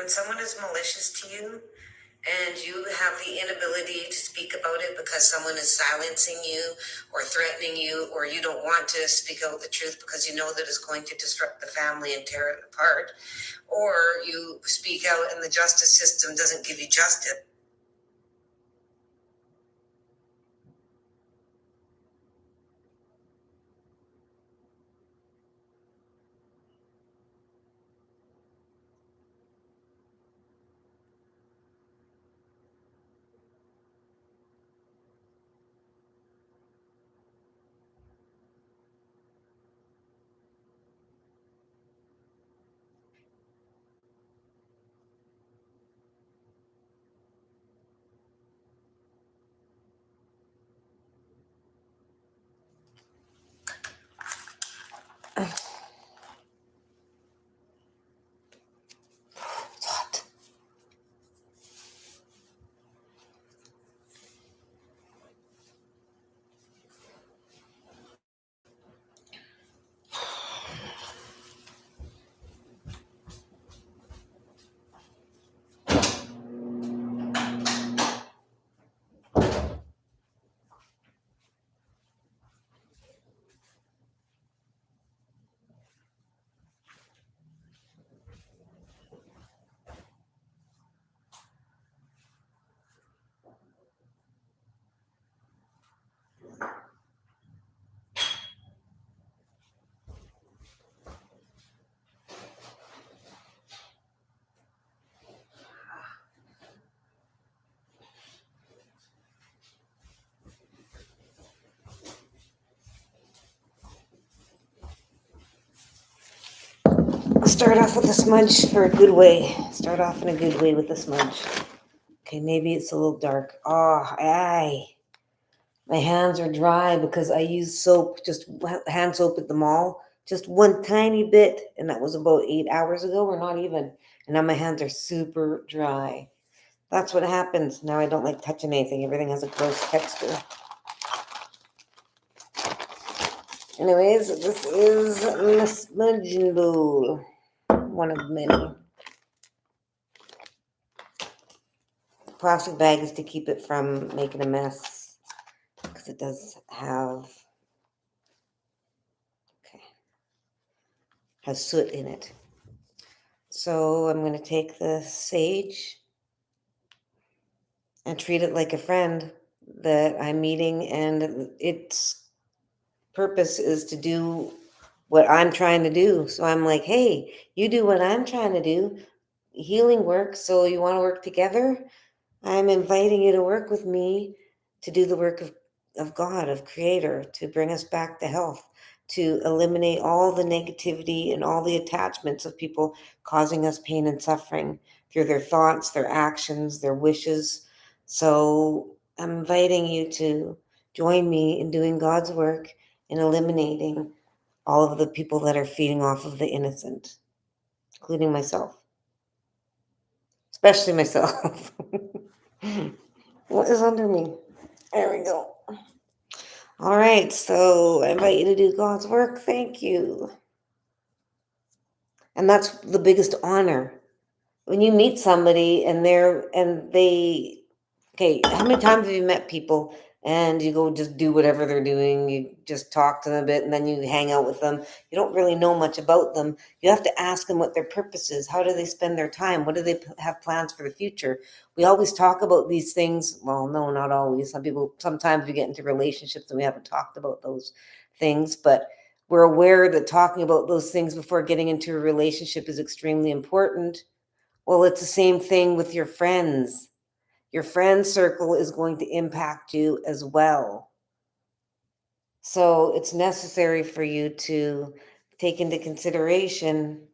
When someone is malicious to you and you have the inability to speak about it because someone is silencing you or threatening you, or you don't want to speak out the truth because you know that it's going to disrupt the family and tear it apart, or you speak out and the justice system doesn't give you justice. It's hot. Start off with a smudge for a good way. Start off in a good way with the smudge. Okay, maybe it's a little dark. Oh, aye. My hands are dry because I used soap, just hand soap at the mall, just one tiny bit, and that was about 8 hours ago, or not even. And now my hands are super dry. That's what happens. Now I don't like touching anything. Everything has a gross texture. Anyways, this is my smudging bowl. One of many. Plastic bag is to keep it from making a mess, because it does have soot in it. So I'm going to take the sage and treat it like a friend that I'm meeting, and its purpose is to do what I'm trying to do. So I'm like, hey, you do what I'm trying to do, healing work, so you want to work together? I'm inviting you to work with me to do the work of God, of Creator, to bring us back to health, to eliminate all the negativity and all the attachments of people causing us pain and suffering through their thoughts, their actions, their wishes. So I'm inviting you to join me in doing God's work in eliminating all of the people that are feeding off of the innocent, including myself, especially myself. What is under me? There we go. All right, so I invite you to do God's work. Thank you. And that's the biggest honor. When you meet somebody and okay, how many times have you met people and you go just do whatever they're doing? You just talk to them a bit and then you hang out with them. You don't really know much about them. You have to ask them what their purpose is. How do they spend their time? What do they have plans for the future? We always talk about these things. Well, no, not always. Sometimes we get into relationships and we haven't talked about those things, but we're aware that talking about those things before getting into a relationship is extremely important. Well, it's the same thing with your friends. Your friend circle is going to impact you as well. So it's necessary for you to take into consideration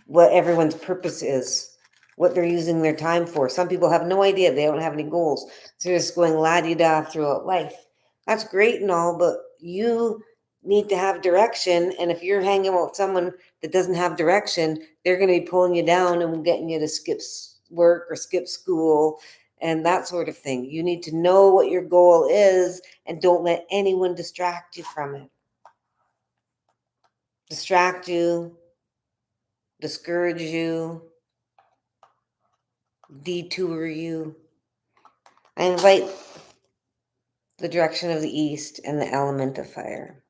what everyone's purpose is, what they're using their time for. Some people have no idea. They don't have any goals. So they're just going la-di-da throughout life. That's great and all, but you need to have direction. And if you're hanging out with someone that doesn't have direction, they're going to be pulling you down and getting you to skip work or skip school and that sort of thing. You need to know what your goal is and don't let anyone distract you from it. Distract you, discourage you, detour you. I invite the direction of the east and the element of fire.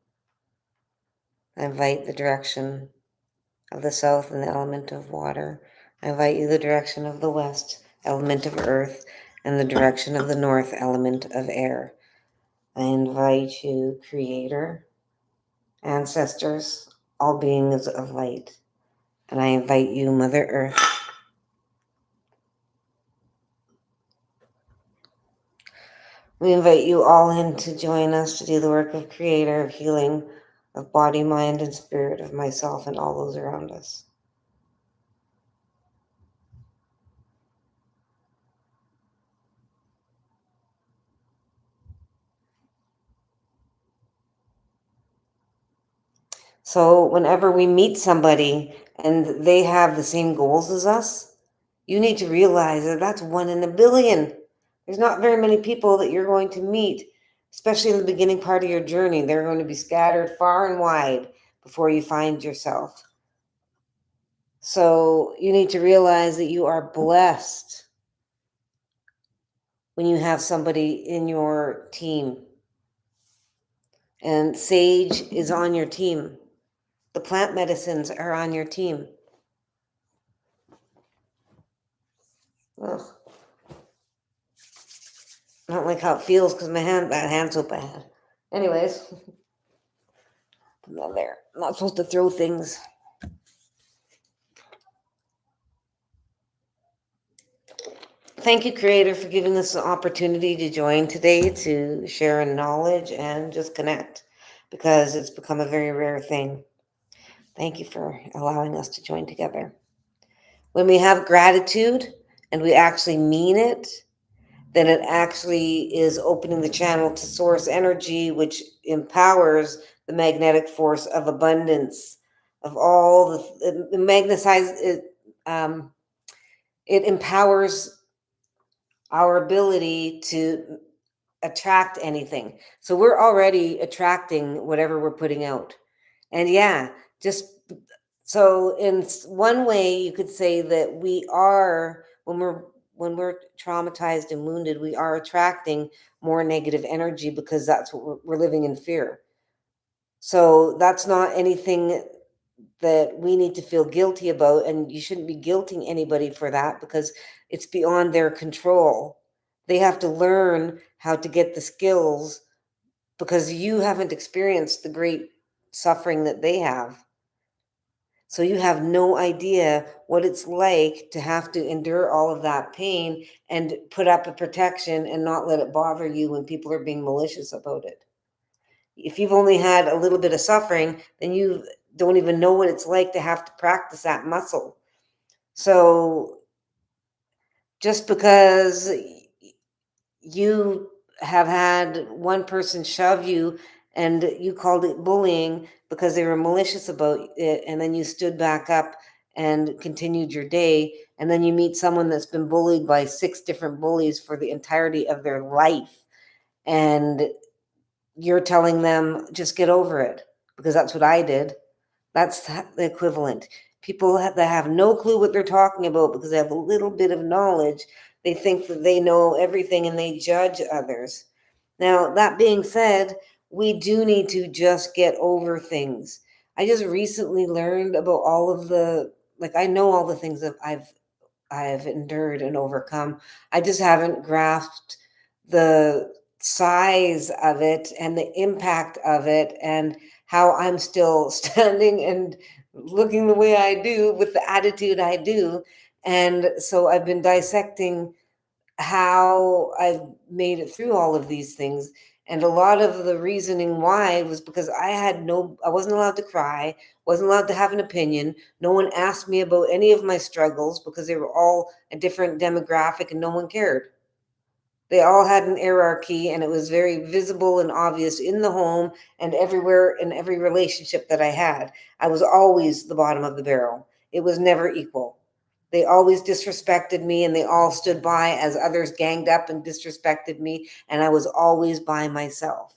I invite the direction of the south and the element of water. I invite you the direction of the west, element of earth, and the direction of the north, element of air. I invite you, Creator, ancestors, all beings of light. And I invite you, Mother Earth. We invite you all in to join us to do the work of Creator, of healing, of body, mind, and spirit, of myself and all those around us. So, whenever we meet somebody and they have the same goals as us, you need to realize that that's one in a billion. There's not very many people that you're going to meet, especially in the beginning part of your journey. They're going to be scattered far and wide before you find yourself. So, you need to realize that you are blessed when you have somebody in your team. And sage is on your team. The plant medicines are on your team. Ugh. I don't like how it feels because that hand's so bad. Anyways, put that there. I'm not supposed to throw things. Thank you, Creator, for giving us the opportunity to join today to share knowledge and just connect, because it's become a very rare thing. Thank you for allowing us to join together. When we have gratitude and we actually mean it, then it actually is opening the channel to source energy, which empowers the magnetic force of abundance, of all the magnetize it. It empowers our ability to attract anything. So we're already attracting whatever we're putting out. And yeah, just so in one way you could say that we are, when we're traumatized and wounded, we are attracting more negative energy because that's what we're living in fear. So that's not anything that we need to feel guilty about, and you shouldn't be guilting anybody for that because it's beyond their control. They have to learn how to get the skills because you haven't experienced the great suffering that they have. So you have no idea what it's like to have to endure all of that pain and put up a protection and not let it bother you when people are being malicious about it. If you've only had a little bit of suffering, then you don't even know what it's like to have to practice that muscle. So just because you have had one person shove you and you called it bullying because they were malicious about it, and then you stood back up and continued your day, and then you meet someone that's been bullied by 6 different bullies for the entirety of their life, and you're telling them just get over it, because that's what I did. That's the equivalent. People that have no clue what they're talking about because they have a little bit of knowledge, they think that they know everything and they judge others. Now, that being said, we do need to just get over things. I just recently learned about all of I know all the things that I've endured and overcome. I just haven't grasped the size of it and the impact of it, and how I'm still standing and looking the way I do with the attitude I do. And so I've been dissecting how I've made it through all of these things. And a lot of the reasoning why was because I wasn't allowed to cry, wasn't allowed to have an opinion. No one asked me about any of my struggles because they were all a different demographic and no one cared. They all had an hierarchy, and it was very visible and obvious in the home and everywhere in every relationship that I had. I was always the bottom of the barrel. It was never equal. They always disrespected me, and they all stood by as others ganged up and disrespected me, and I was always by myself.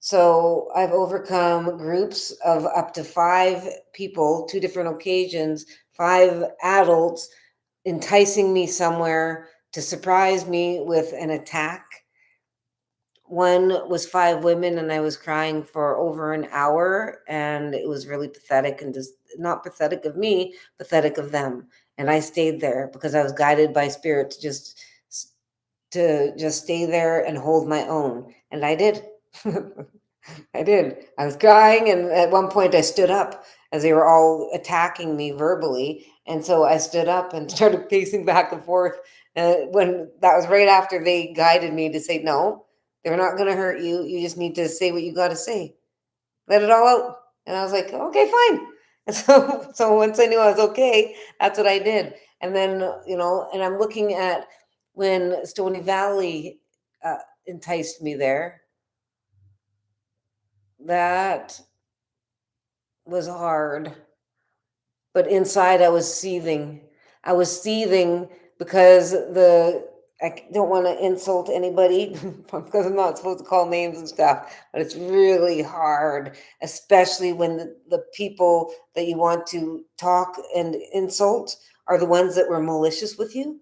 So I've overcome groups of up to 5 people, 2 different occasions, 5 adults, enticing me somewhere to surprise me with an attack. One was 5 women, and I was crying for over an hour, and it was really pathetic, and just not pathetic of me, pathetic of them. And I stayed there because I was guided by spirit to just stay there and hold my own, and I did. I did. I was crying, and at one point I stood up as they were all attacking me verbally. And so I stood up and started pacing back and forth. When that was right after they guided me to say, no, they're not going to hurt you. You just need to say what you got to say. Let it all out. And I was like, okay, fine. And so once I knew I was okay, that's what I did. And then, and I'm looking at when Stony Valley uh, enticed me there. That was hard, but inside I was seething. I was seething because I don't want to insult anybody because I'm not supposed to call names and stuff, but it's really hard, especially when the people that you want to talk and insult are the ones that were malicious with you.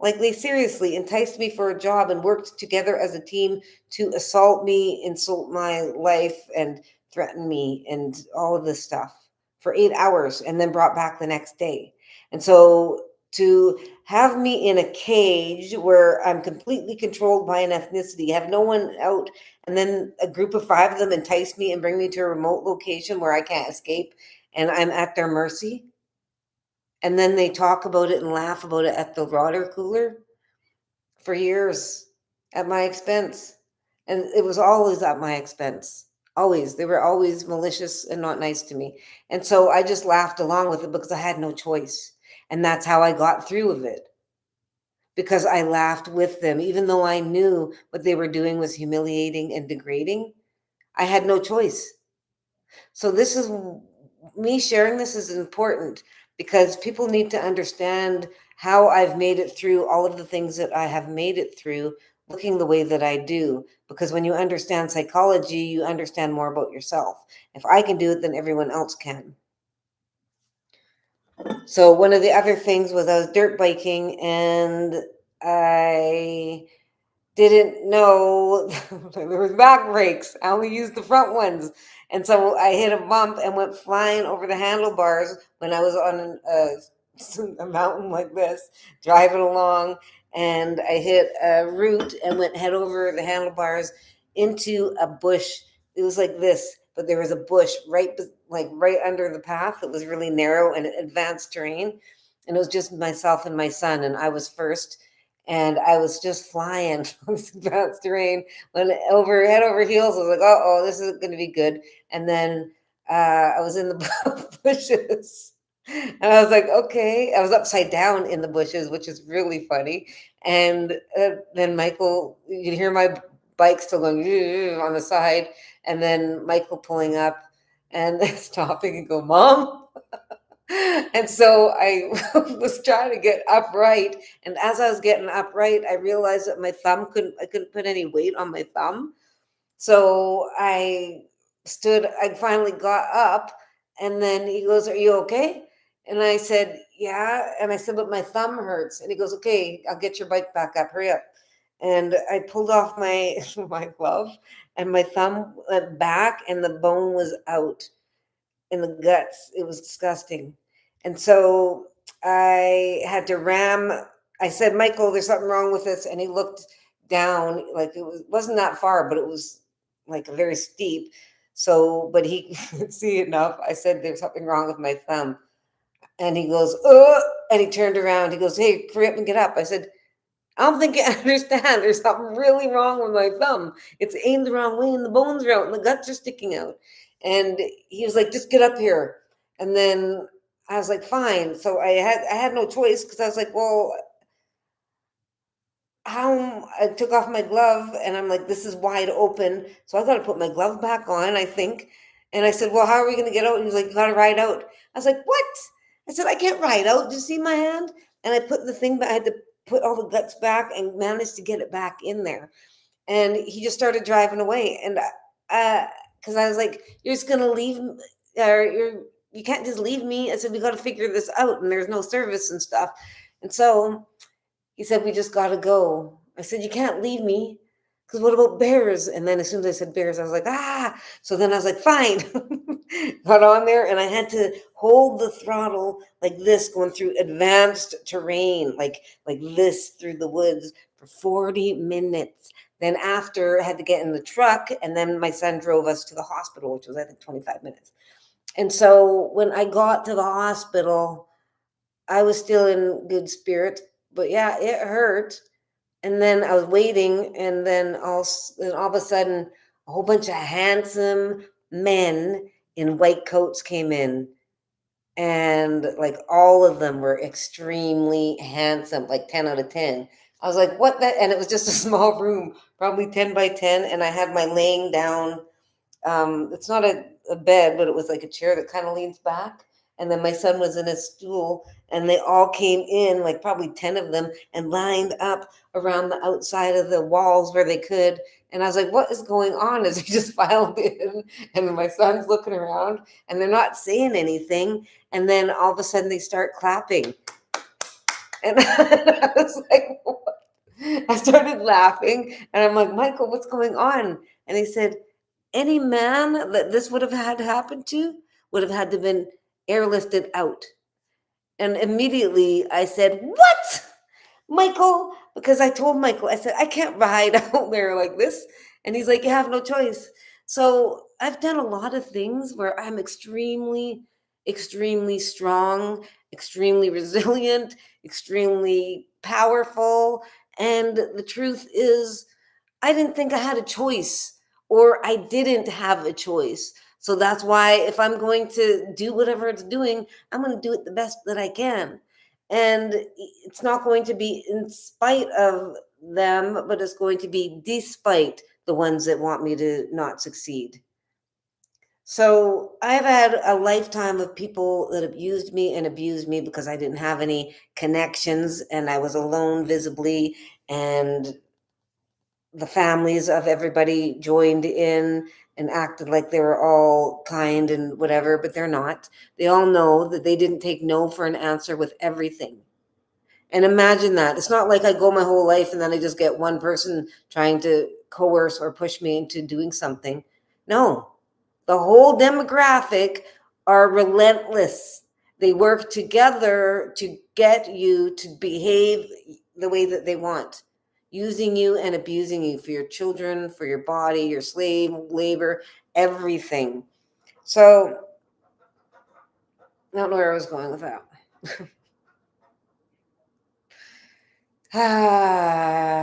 Like, they seriously enticed me for a job and worked together as a team to assault me, insult my life, and threaten me and all of this stuff for 8 hours, and then brought back the next day. And so to have me in a cage where I'm completely controlled by an ethnicity, have no one out, and then a group of 5 of them entice me and bring me to a remote location where I can't escape and I'm at their mercy. And then they talk about it and laugh about it at the water cooler for years at my expense. And it was always at my expense. Always. They were always malicious and not nice to me. And so I just laughed along with it because I had no choice. And that's how I got through with it. Because I laughed with them, even though I knew what they were doing was humiliating and degrading. I had no choice. So this is me sharing this is important because people need to understand how I've made it through all of the things that I have made it through looking the way that I do. Because when you understand psychology, you understand more about yourself. If I can do it, then everyone else can. So one of the other things was I was dirt biking, and I didn't know there was back brakes. I only used the front ones. And so I hit a bump and went flying over the handlebars when I was on a mountain like this, driving along. And I hit a root and went head over the handlebars into a bush. It was like this, but there was a bush right under the path that was really narrow and advanced terrain. And it was just myself and my son, and I was first, and I was just flying on this advanced terrain. When over head over heels, I was like, "Oh, this isn't going to be good." And then I was in the bushes, and I was like, "Okay." I was upside down in the bushes, which is really funny. And then Michael, you can hear my bike still going on the side, and then Michael pulling up and stopping and go, "Mom." And so I was trying to get upright, and as I was getting upright, I realized that I couldn't put any weight on my thumb. So I finally got up, and then he goes, "Are you okay?" And I said, "Yeah." And I said, "But my thumb hurts." And he goes, "Okay, I'll get your bike back up. Hurry up." And I pulled off my my glove, and my thumb went back, and the bone was out in the guts. It was disgusting. And so I had to ram. I said, "Michael, there's something wrong with this." And he looked down, like wasn't that far, but it was like very steep. So, but he could see enough. I said, "There's something wrong with my thumb." And he goes, and he turned around. He goes, "Hey, hurry up and get up." I said, "I don't think you understand. There's something really wrong with my thumb. It's aimed the wrong way, and the bones are out, and the guts are sticking out." And he was like, "Just get up here." And then I was like, "Fine." So I had no choice because I was like, "Well, how?" I took off my glove, and I'm like, "This is wide open, so I got to put my glove back on, I think." And I said, "Well, how are we going to get out?" And he's like, "You got to ride out." I was like, "What?" I said, "I can't ride out. Do you see my hand?" And I put the thing back. I had to put all the guts back and managed to get it back in there. And he just started driving away. And because I was like, "You're just gonna leave, or you can't just leave me." I said, "We got to figure this out, and there's no service and stuff." And so he said, we just got to go. I said, you can't leave me. Because what about bears? And then as soon as I said bears, I was like, ah. So then I was like, fine. Got on there and I had to hold the throttle like this, going through advanced terrain, like this through the woods for 40 minutes. Then after, I had to get in the truck, and then my son drove us to the hospital, which was, I think, 25 minutes. And so when I got to the hospital, I was still in good spirits, but yeah, it hurt. And then I was waiting, and then all of a sudden, a whole bunch of handsome men in white coats came in, and like all of them were extremely handsome, like 10 out of 10. I was like, what that? And it was just a small room, probably 10 by 10, and I had my laying down, it's not a bed, but it was like a chair that kind of leans back. And then my son was in a stool, and they all came in, like probably 10 of them, and lined up around the outside of the walls where they could. And I was like, what is going on? As they just filed in, and my son's looking around, and they're not saying anything. And then all of a sudden they start clapping. And I was like, what? I started laughing, and I'm like, Michael, what's going on? And he said, any man that this would have had happened to would have had to been airlifted out. And immediately I said, what? Michael? Because I told Michael, I said, I can't ride out there like this. And he's like, you have no choice. So I've done a lot of things where I'm extremely, extremely strong, extremely resilient, extremely powerful. And the truth is, I didn't think I had a choice, or I didn't have a choice. So that's why if I'm going to do whatever it's doing, I'm going to do it the best that I can. And it's not going to be in spite of them, but it's going to be despite the ones that want me to not succeed. So I've had a lifetime of people that abused me and abused me because I didn't have any connections and I was alone visibly, and the families of everybody joined in and acted like they were all kind and whatever, but they're not. They all know that they didn't take no for an answer with everything. And imagine that. It's not like I go my whole life and then I just get one person trying to coerce or push me into doing something. No, the whole demographic are relentless. They work together to get you to behave the way that they want, using you and abusing you for your children, for your body, your slave labor, everything. So I don't know where I was going with that.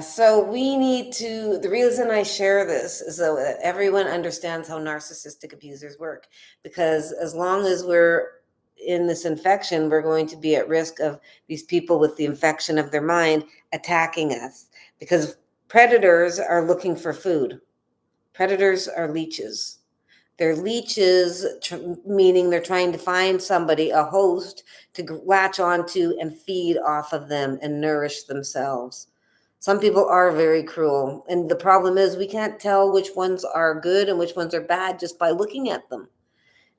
So we need to, the reason I share this is so that everyone understands how narcissistic abusers work. Because as long as we're in this infection, we're going to be at risk of these people with the infection of their mind attacking us. Because predators are looking for food. Predators are leeches. They're leeches, meaning they're trying to find somebody, a host, to latch onto and feed off of them and nourish themselves. Some people are very cruel. And the problem is we can't tell which ones are good and which ones are bad just by looking at them.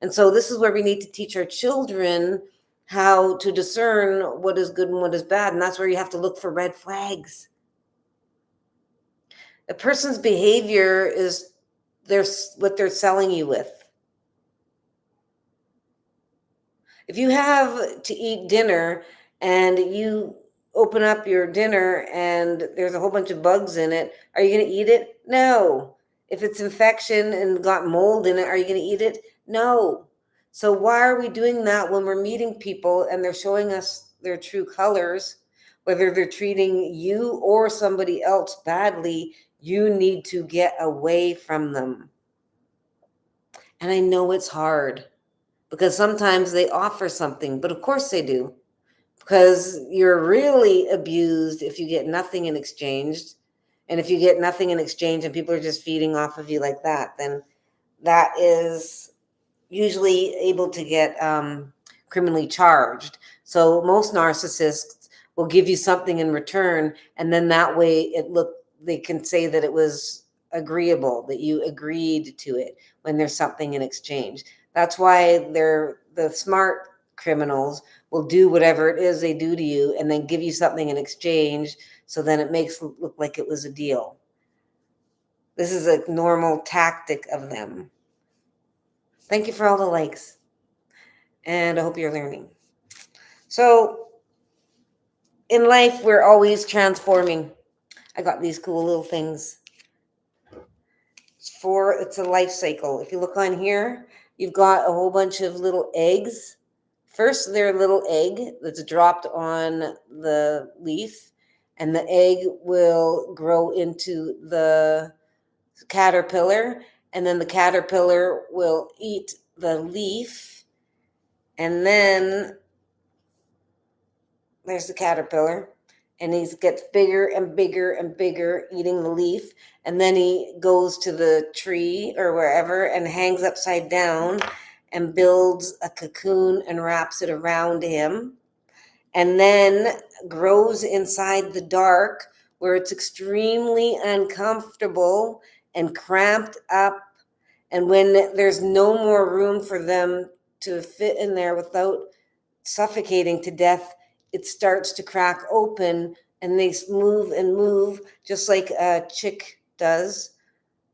And so this is where we need to teach our children how to discern what is good and what is bad. And that's where you have to look for red flags. A person's behavior is what they're selling you with. If you have to eat dinner and you open up your dinner and there's a whole bunch of bugs in it, are you going to eat it? No. If it's infection and got mold in it, are you going to eat it? No. So why are we doing that when we're meeting people and they're showing us their true colors? Whether they're treating you or somebody else badly, you need to get away from them. And I know it's hard, because sometimes they offer something, but of course they do, because you're really abused if you get nothing in exchange. And if you get nothing in exchange and people are just feeding off of you like that, then that is usually able to get criminally charged. So most narcissists will give you something in return, and then that way they can say that it was agreeable, that you agreed to it when there's something in exchange. That's why they're the smart criminals will do whatever it is they do to you and then give you something in exchange, so then it makes it look like it was a deal. This is a normal tactic of them. Thank you for all the likes, and I hope you're learning. So in life, we're always transforming. I got these cool little things. It's a life cycle. If you look on here, you've got a whole bunch of little eggs. First, they're a little egg that's dropped on the leaf, and the egg will grow into the caterpillar, and then the caterpillar will eat the leaf, and then there's the caterpillar, and he gets bigger and bigger and bigger eating the leaf, and then he goes to the tree or wherever and hangs upside down and builds a cocoon and wraps it around him, and then grows inside the dark where it's extremely uncomfortable and cramped up. And when there's no more room for them to fit in there without suffocating to death, it starts to crack open, and they move and move just like a chick does.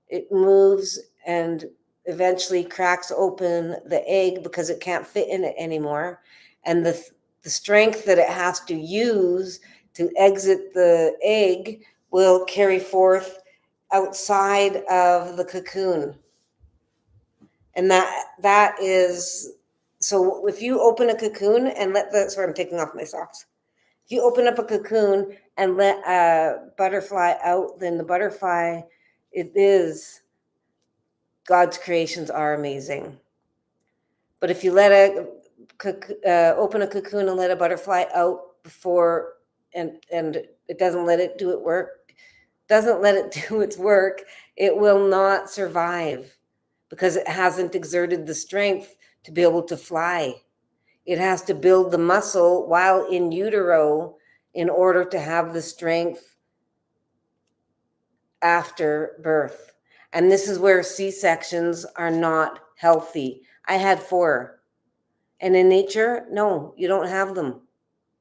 It moves and eventually cracks open the egg because it can't fit in it anymore. And the strength that it has to use to exit the egg will carry forth outside of the cocoon. And that is, so if you open a cocoon and sorry, I'm taking off my socks. If you open up a cocoon and let a butterfly out, then the butterfly, God's creations are amazing. But if you open a cocoon and let a butterfly out before, and it doesn't let it do its work, it will not survive, because it hasn't exerted the strength to be able to fly. It has to build the muscle while in utero in order to have the strength after birth. And this is where C-sections are not healthy. I had 4. And in nature, no, you don't have them.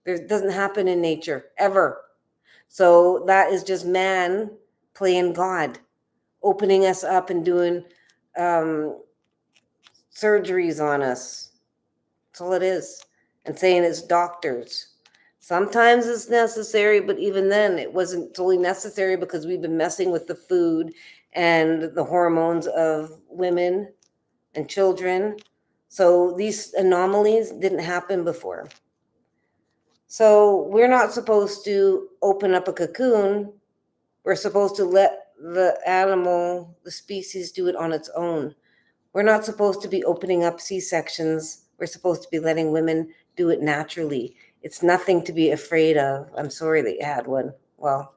It doesn't happen in nature, ever. So that is just man playing God, opening us up and doing surgeries on us. That's all it is. And saying it's doctors. Sometimes it's necessary, but even then it wasn't totally necessary, because we've been messing with the food and the hormones of women and children. So these anomalies didn't happen before. So we're not supposed to open up a cocoon. We're supposed to let the animal, the species, do it on its own. We're not supposed to be opening up C-sections. We're supposed to be letting women do it naturally. It's nothing to be afraid of. I'm sorry that you had one. Well,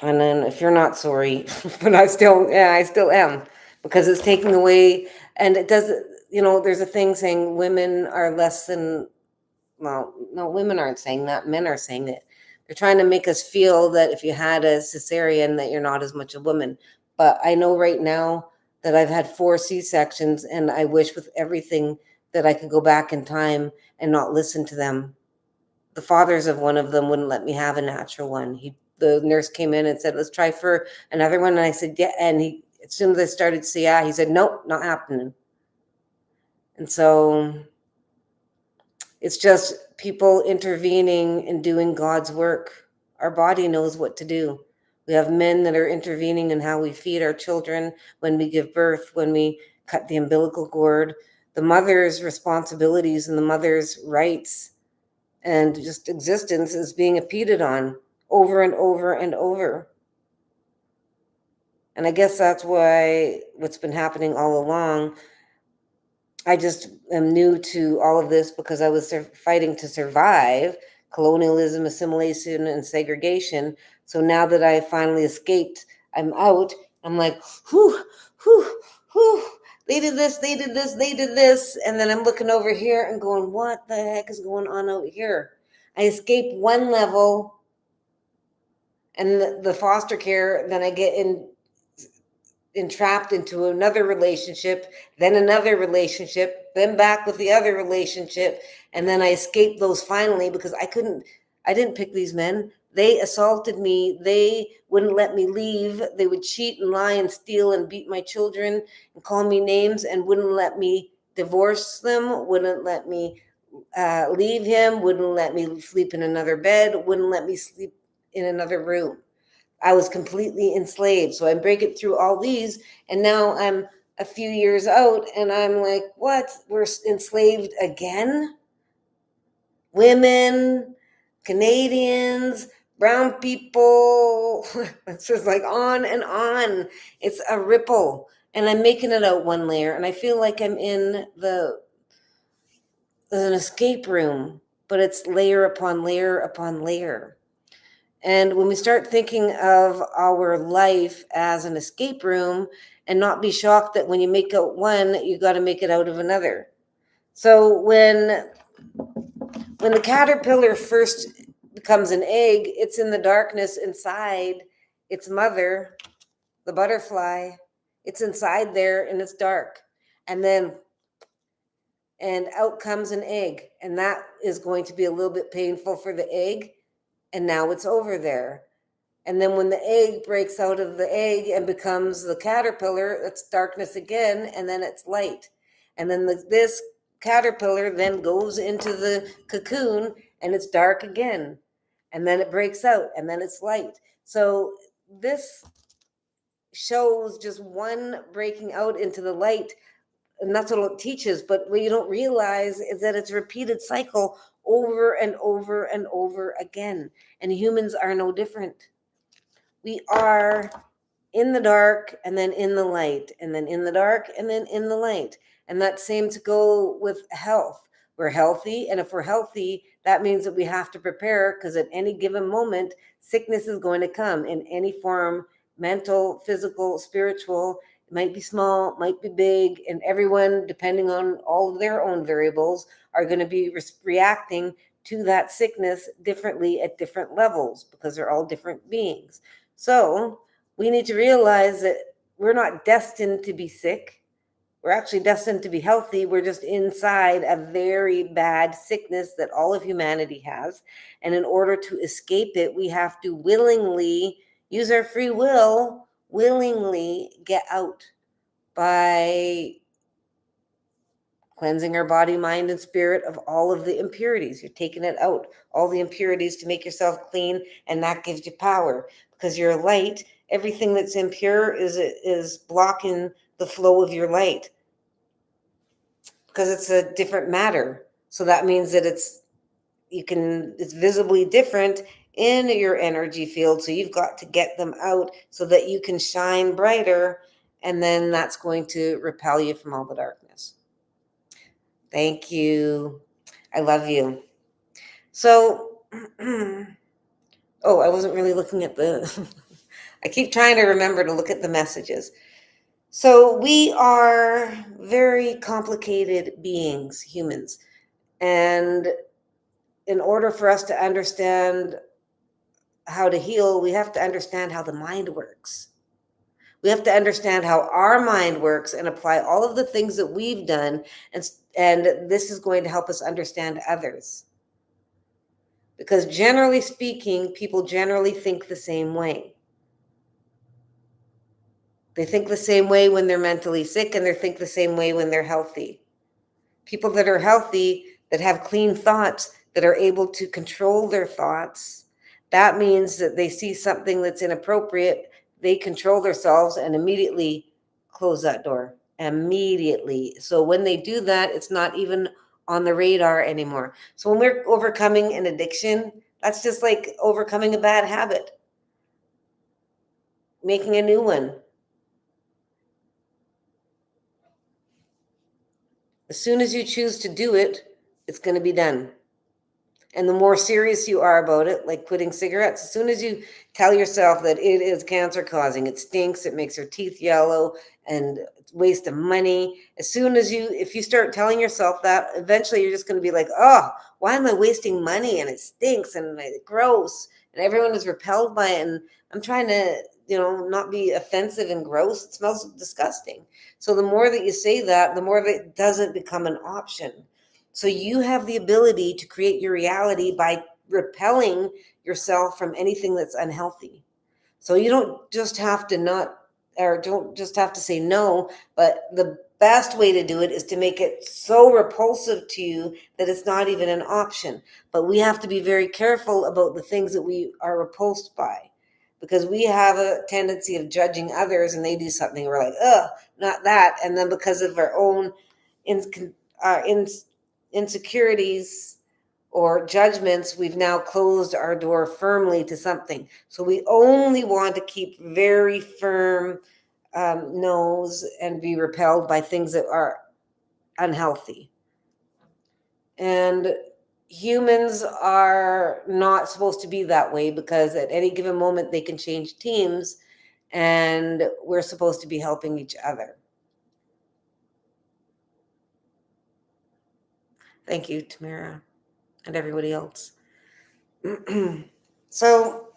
and then if you're not sorry, but I still am, because it's taking away, and it does, there's a thing saying women are less than, well, no, women aren't saying that, men are saying it. They're trying to make us feel that if you had a cesarean that you're not as much a woman. But I know right now that I've had 4 C-sections, and I wish with everything that I could go back in time and not listen to them. The fathers of one of them wouldn't let me have a natural one. The nurse came in and said, let's try for another one. And I said, yeah. And as soon as I started to say, yeah, he said, nope, not happening. And so it's just people intervening and doing God's work. Our body knows what to do. We have men that are intervening in how we feed our children, when we give birth, when we cut the umbilical cord, the mother's responsibilities and the mother's rights and just existence is being impeded on over and over and over. And I guess that's why what's been happening all along, I just am new to all of this, because I was fighting to survive colonialism, assimilation, and segregation. So now that I finally escaped, I'm out. I'm like, whew. They did this, they did this, they did this. And then I'm looking over here and going, what the heck is going on out here? I escape one level, and the foster care, then I get in entrapped into another relationship, then another relationship, then back with the other relationship. And then I escaped those finally because I didn't pick these men. They assaulted me. They wouldn't let me leave. They would cheat and lie and steal and beat my children and call me names and wouldn't let me divorce them, wouldn't let me leave him, wouldn't let me sleep in another bed, wouldn't let me sleep in another room. I was completely enslaved. So I break it through all these, and now I'm a few years out, and I'm like, what? We're enslaved again? Women, Canadians, brown people. It's just like on and on. It's a ripple. And I'm making it out one layer, and I feel like I'm in an escape room, but it's layer upon layer upon layer. And when we start thinking of our life as an escape room and not be shocked that when you make out one, you got to make it out of another. So when the caterpillar first becomes an egg, it's in the darkness inside its mother, the butterfly. It's inside there and it's dark. And out comes an egg. And that is going to be a little bit painful for the egg. And now it's over there. And then when the egg breaks out of the egg and becomes the caterpillar, it's darkness again, and then it's light. And then this caterpillar then goes into the cocoon, and it's dark again. And then it breaks out, and then it's light. So this shows just one breaking out into the light, and that's what it teaches. But what you don't realize is that it's a repeated cycle over and over and over again. And humans are no different. We are in the dark and then in the light, and then in the dark and then in the light. And that same to go with health. We're healthy, and if we're healthy, that means that we have to prepare, because at any given moment, sickness is going to come in any form, mental, physical, spiritual. It might be small, might be big, and everyone, depending on all of their own variables, are going to be reacting to that sickness differently at different levels, because they're all different beings. So we need to realize that we're not destined to be sick. We're actually destined to be healthy. We're just inside a very bad sickness that all of humanity has. And in order to escape it, we have to willingly use our free will, willingly get out by cleansing our body, mind, and spirit of all of the impurities. You're taking it out, all the impurities, to make yourself clean, and that gives you power, because you're light. Everything that's impure is blocking the flow of your light, because it's a different matter. So that means that it's visibly different in your energy field. So you've got to get them out so that you can shine brighter, and then that's going to repel you from all the darkness. Thank you. I love you. So, I wasn't really looking at I keep trying to remember to look at the messages. So we are very complicated beings, humans. And in order for us to understand how to heal, we have to understand how the mind works. We have to understand how our mind works and apply all of the things that we've done. And this is going to help us understand others. Because generally speaking, people generally think the same way. They think the same way when they're mentally sick, and they think the same way when they're healthy. People that are healthy, that have clean thoughts, that are able to control their thoughts, that means that they see something that's inappropriate, they control themselves and immediately close that door. Immediately. So when they do that, it's not even on the radar anymore. So when we're overcoming an addiction, that's just like overcoming a bad habit, making a new one. As soon as you choose to do it, it's going to be done. And the more serious you are about it, like quitting cigarettes, as soon as you tell yourself that it is cancer causing, it stinks, it makes your teeth yellow, and it's a waste of money. If you start telling yourself that, eventually you're just going to be like, oh, why am I wasting money? And it stinks and it's gross, and everyone is repelled by it. And I'm trying to not be offensive and gross. It smells disgusting. So the more that you say that, the more that it doesn't become an option. So you have the ability to create your reality by repelling yourself from anything that's unhealthy. So you don't just have to not, or don't just have to say no, but the best way to do it is to make it so repulsive to you that it's not even an option. But we have to be very careful about the things that we are repulsed by, because we have a tendency of judging others, and they do something, we're like, ugh, not that. And then because of our own insecurities or judgments, we've now closed our door firmly to something. So we only want to keep very firm no's and be repelled by things that are unhealthy. And humans are not supposed to be that way, because at any given moment they can change teams, and we're supposed to be helping each other. Thank you, Tamara, and everybody else. So,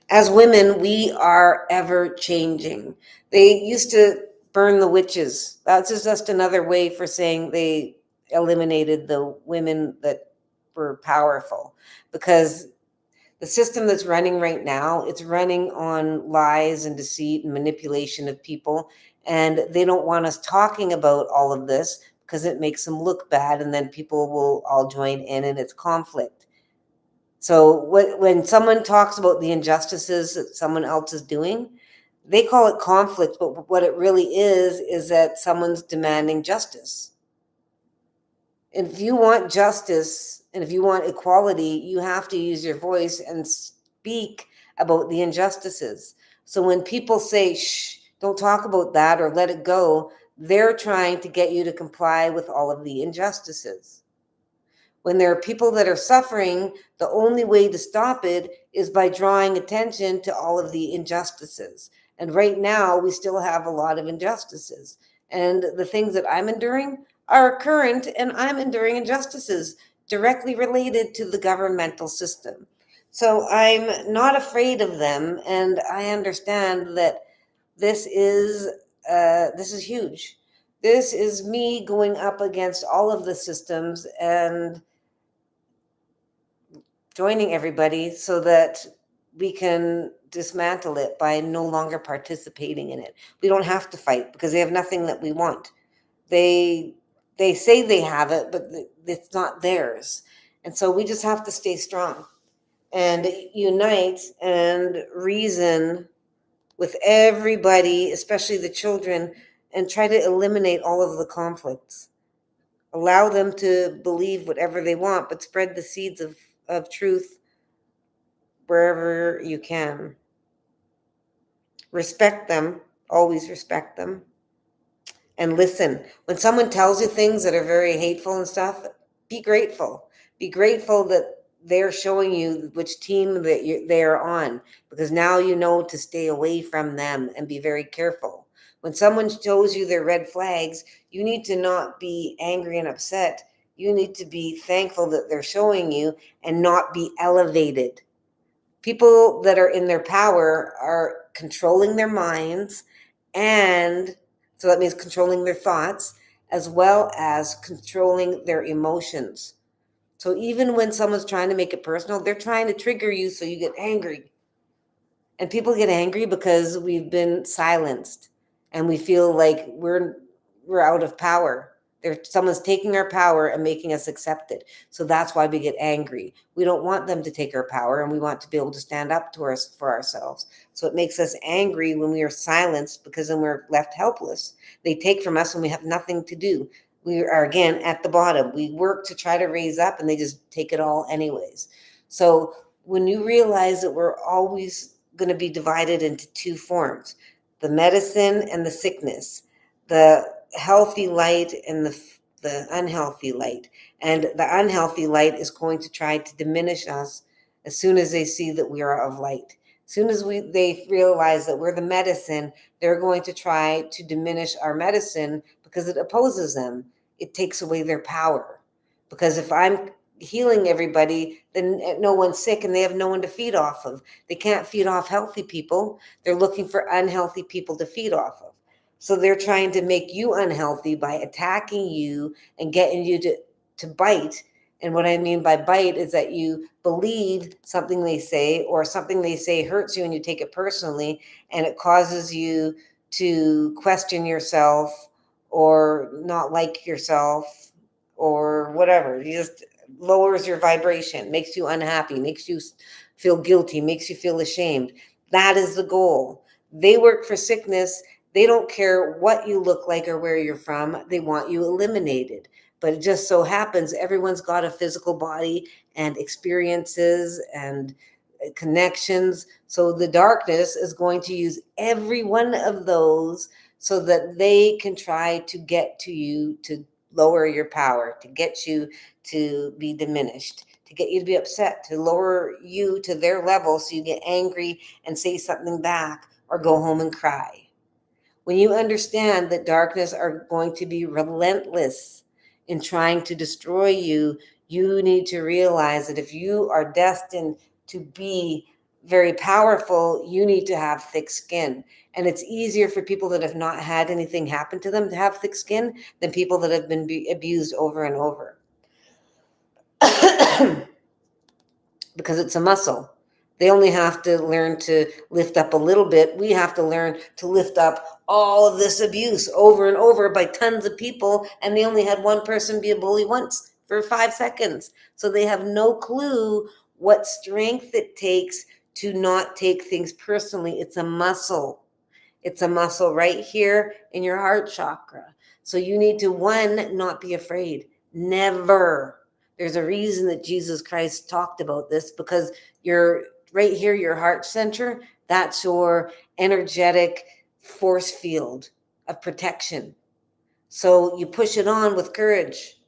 as women, we are ever changing. They used to burn the witches. That's just another way for saying they eliminated the women that were powerful, because the system that's running right now, it's running on lies and deceit and manipulation of people. And they don't want us talking about all of this because it makes them look bad, and then people will all join in, and it's conflict. So when someone talks about the injustices that someone else is doing, they call it conflict, but what it really is that someone's demanding justice. And if you want justice and if you want equality, you have to use your voice and speak about the injustices. So when people say, shh, don't talk about that or let it go, they're trying to get you to comply with all of the injustices. When there are people that are suffering, the only way to stop it is by drawing attention to all of the injustices. And right now, we still have a lot of injustices. And the things that I'm enduring are current, and I'm enduring injustices directly related to the governmental system. So I'm not afraid of them, and I understand that this is this is huge. This is me going up against all of the systems and joining everybody so that we can dismantle it by no longer participating in it. We don't have to fight because they have nothing that we want. They say they have it, but it's not theirs. And so we just have to stay strong and unite and reason with everybody, especially the children, and try to eliminate all of the conflicts. Allow them to believe whatever they want, but spread the seeds of truth wherever you can. Respect them, always respect them, and listen. When someone tells you things that are very hateful and stuff, be grateful. Be grateful that they're showing you which team that they are on, because now you know to stay away from them and be very careful. When someone shows you their red flags, you need to not be angry and upset. You need to be thankful that they're showing you and not be elevated. People that are in their power are controlling their minds, and so that means controlling their thoughts as well as controlling their emotions. So even when someone's trying to make it personal, they're trying to trigger you so you get angry. And people get angry because we've been silenced and we feel like we're out of power. Someone's taking our power and making us accept it. So that's why we get angry. We don't want them to take our power, and we want to be able to stand up to us for ourselves. So it makes us angry when we are silenced, because then we're left helpless. They take from us when we have nothing to do. We are again at the bottom. We work to try to raise up, and they just take it all anyways. So when you realize that we're always going to be divided into two forms, the medicine and the sickness, the healthy light and the unhealthy light. And the unhealthy light is going to try to diminish us as soon as they see that we are of light. As soon as they realize that we're the medicine, they're going to try to diminish our medicine because it opposes them. It takes away their power. Because if I'm healing everybody, then no one's sick and they have no one to feed off of. They can't feed off healthy people. They're looking for unhealthy people to feed off of. So they're trying to make you unhealthy by attacking you and getting you to bite. And what I mean by bite is that you believe something they say, or something they say hurts you and you take it personally, and it causes you to question yourself or not like yourself or whatever. You just lowers your vibration, makes you unhappy, makes you feel guilty, makes you feel ashamed. That is the goal. They work for sickness. They don't care what you look like or where you're from. They want you eliminated. But it just so happens everyone's got a physical body and experiences and connections. So the darkness is going to use every one of those so that they can try to get to you, to lower your power, to get you to be diminished, to get you to be upset, to lower you to their level so you get angry and say something back or go home and cry. When you understand that darkness are going to be relentless in trying to destroy you, you need to realize that if you are destined to be very powerful, you need to have thick skin. And it's easier for people that have not had anything happen to them to have thick skin than people that have been abused over and over. Because it's a muscle. They only have to learn to lift up a little bit. We have to learn to lift up all of this abuse over and over by tons of people, and they only had one person be a bully once for 5 seconds. So they have no clue what strength it takes to not take things personally. It's a muscle. It's a muscle right here in your heart chakra. So you need to, one, not be afraid. Never. There's a reason that Jesus Christ talked about this, because you're right here, your heart center, that's your energetic force field of protection. So you push it on with courage.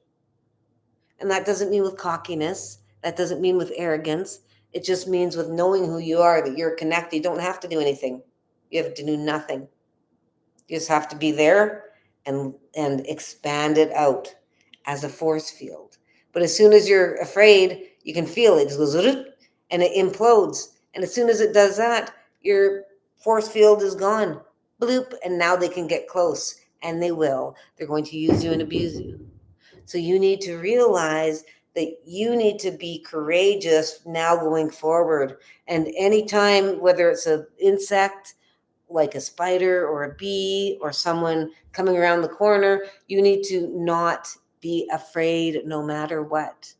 And that doesn't mean with cockiness. That doesn't mean with arrogance. It just means with knowing who you are, that you're connected. You don't have to do anything. You have to do nothing. You just have to be there and expand it out as a force field. But as soon as you're afraid, you can feel it. It just goes and it implodes. And as soon as it does that, your force field is gone. Bloop. And now they can get close. And they will. They're going to use you and abuse you. So you need to realize that you need to be courageous now going forward. And anytime, whether it's an insect like a spider or a bee or someone coming around the corner, you need to not be afraid no matter what.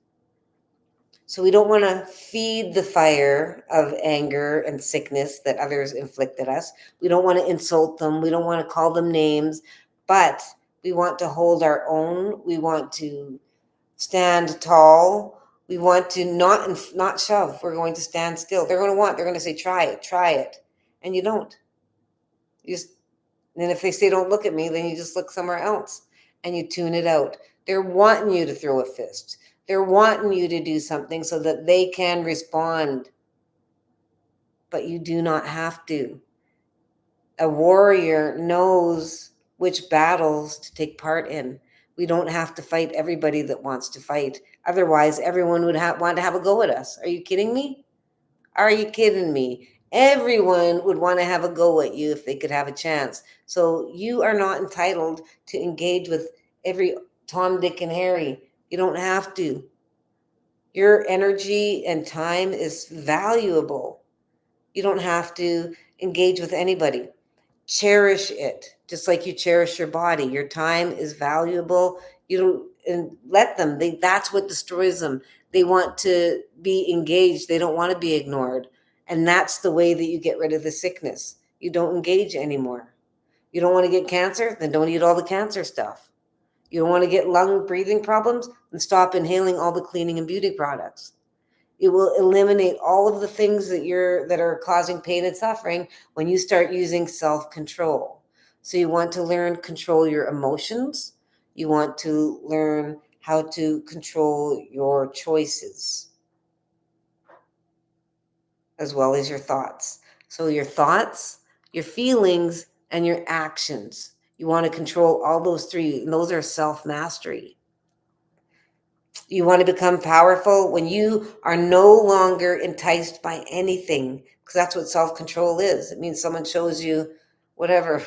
So we don't want to feed the fire of anger and sickness that others inflicted us. We don't want to insult them. We don't want to call them names, but we want to hold our own. We want to stand tall. We want to not shove. We're going to stand still. They're going to say, try it. And you don't. You just, and if they say, don't look at me, then you just look somewhere else and you tune it out. They're wanting you to throw a fist. They're wanting you to do something so that they can respond. But you do not have to. A warrior knows which battles to take part in. We don't have to fight everybody that wants to fight. Otherwise, everyone would want to have a go at us. Are you kidding me? Are you kidding me? Everyone would want to have a go at you if they could have a chance. So you are not entitled to engage with every Tom, Dick, and Harry. You don't have to. Your energy and time is valuable. You don't have to engage with anybody. Cherish it, just like you cherish your body. Your time is valuable. You don't, and let them. That's what destroys them. They want to be engaged. They don't want to be ignored. And that's the way that you get rid of the sickness. You don't engage anymore. You don't want to get cancer? Then don't eat all the cancer stuff. You don't want to get lung breathing problems? Then stop inhaling all the cleaning and beauty products. It will eliminate all of the things that are causing pain and suffering when you start using self-control. So you want to learn to control your emotions. You want to learn how to control your choices as well as your thoughts. So your thoughts, your feelings, and your actions. You want to control all those three, and those are self-mastery. You want to become powerful when you are no longer enticed by anything, because that's what self control is. It means someone shows you whatever,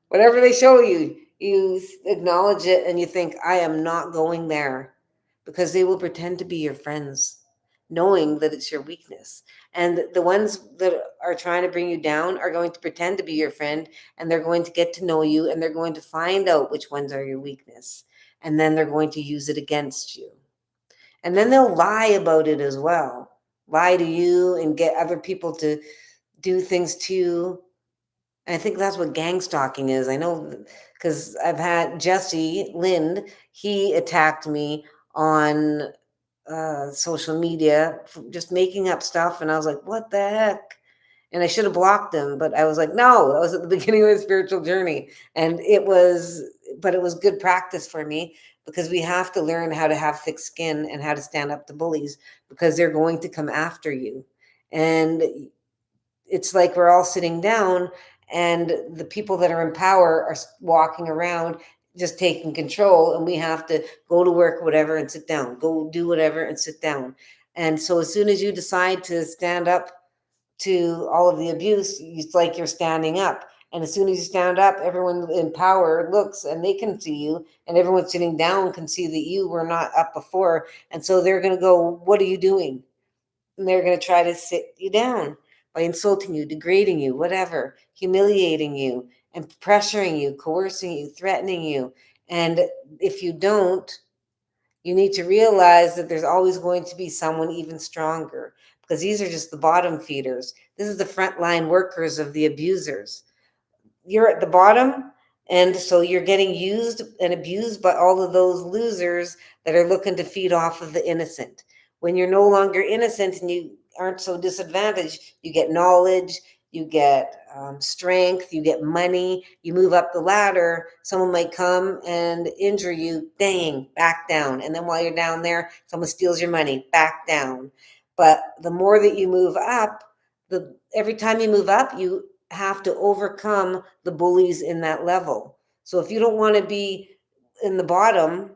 whatever they show you, you acknowledge it and you think, I am not going there, because they will pretend to be your friends, knowing that it's your weakness. And the ones that are trying to bring you down are going to pretend to be your friend, and they're going to get to know you, and they're going to find out which ones are your weakness. And then they're going to use it against you. And then they'll lie about it as well. Lie to you and get other people to do things to you. And I think that's what gang stalking is. I know because I've had Jesse Lind, he attacked me on social media for just making up stuff. And I was like, what the heck? And I should have blocked him, but I was like, no, that was at the beginning of my spiritual journey. And but it was good practice for me, because we have to learn how to have thick skin and how to stand up to bullies, because they're going to come after you. And it's like we're all sitting down, and the people that are in power are walking around just taking control, and we have to go to work, whatever, and sit down, go do whatever and sit down. And so as soon as you decide to stand up to all of the abuse, it's like you're standing up. And as soon as you stand up, everyone in power looks and they can see you, and everyone sitting down can see that you were not up before. And so they're going to go, what are you doing? And they're going to try to sit you down by insulting you, degrading you, whatever, humiliating you, and pressuring you, coercing you, threatening you. And if you don't, you need to realize that there's always going to be someone even stronger, because these are just the bottom feeders. This is the frontline workers of the abusers. You're at the bottom, and so you're getting used and abused by all of those losers that are looking to feed off of the innocent. When you're no longer innocent and you aren't so disadvantaged, you get knowledge, you get strength, you get money, you move up the ladder. Someone might come and injure you, dang, back down. And then while you're down there, someone steals your money, back down. But the more that you move up, every time you move up, you have to overcome the bullies in that level. So if you don't want to be in the bottom,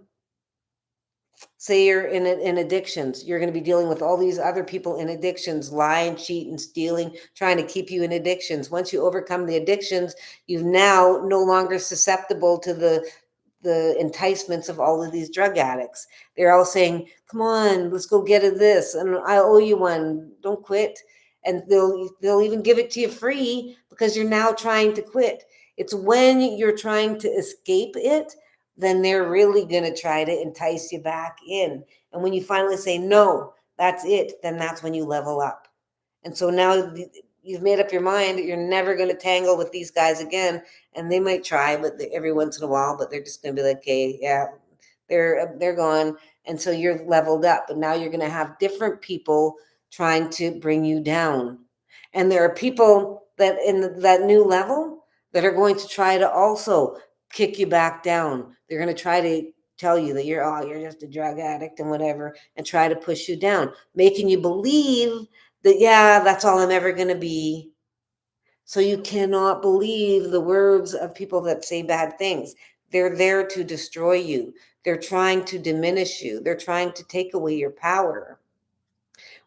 say you're in addictions, you're going to be dealing with all these other people in addictions, lying, cheating, stealing, trying to keep you in addictions. Once you overcome the addictions, you've now no longer susceptible to the enticements of all of these drug addicts. They're all saying, come on, let's go get this, and I owe you one, don't quit. And they'll even give it to you free, because you're now trying to quit. It's when you're trying to escape it, then they're really going to try to entice you back in. And when you finally say no, that's it, then that's when you level up. And so now you've made up your mind that you're never going to tangle with these guys again. And they might try, but every once in a while, but they're just going to be like, okay, yeah, they're gone. And so you're leveled up. But now you're going to have different people trying to bring you down. And there are people that in that new level that are going to try to also kick you back down. They're going to try to tell you that you're just a drug addict and whatever, and try to push you down, making you believe that, yeah, that's all I'm ever going to be. So you cannot believe the words of people that say bad things. They're there to destroy you. They're trying to diminish you. They're trying to take away your power.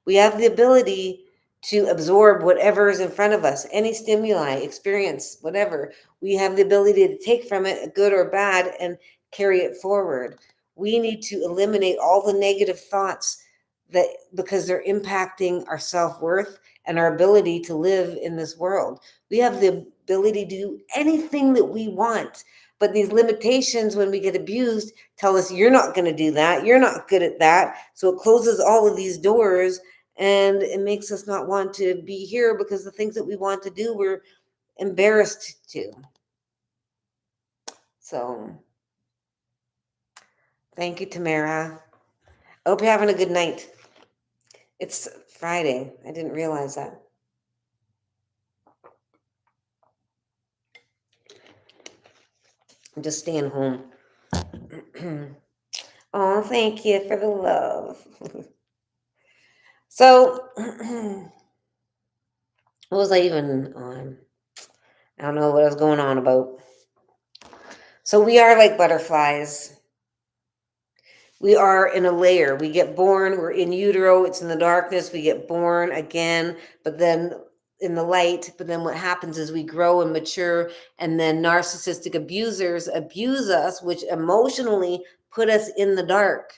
We have the ability to absorb whatever is in front of us, any stimuli, experience, whatever. We have the ability to take from it, good or bad, and carry it forward. We need to eliminate all the negative thoughts, that because they're impacting our self-worth and our ability to live in this world. We have the ability to do anything that we want. But these limitations, when we get abused, tell us you're not going to do that. You're not good at that. So it closes all of these doors, and it makes us not want to be here, because the things that we want to do, we're embarrassed to. So thank you, Tamara. I hope you're having a good night. It's Friday. I didn't realize that. I'm just staying home. Oh, thank you for the love. So, what was I even on? I don't know what I was going on about. So we are like butterflies. We are in a layer. We get born, we're in utero, it's in the darkness, we get born again, but then in the light. But then what happens is we grow and mature, and then narcissistic abusers abuse us, which emotionally put us in the dark.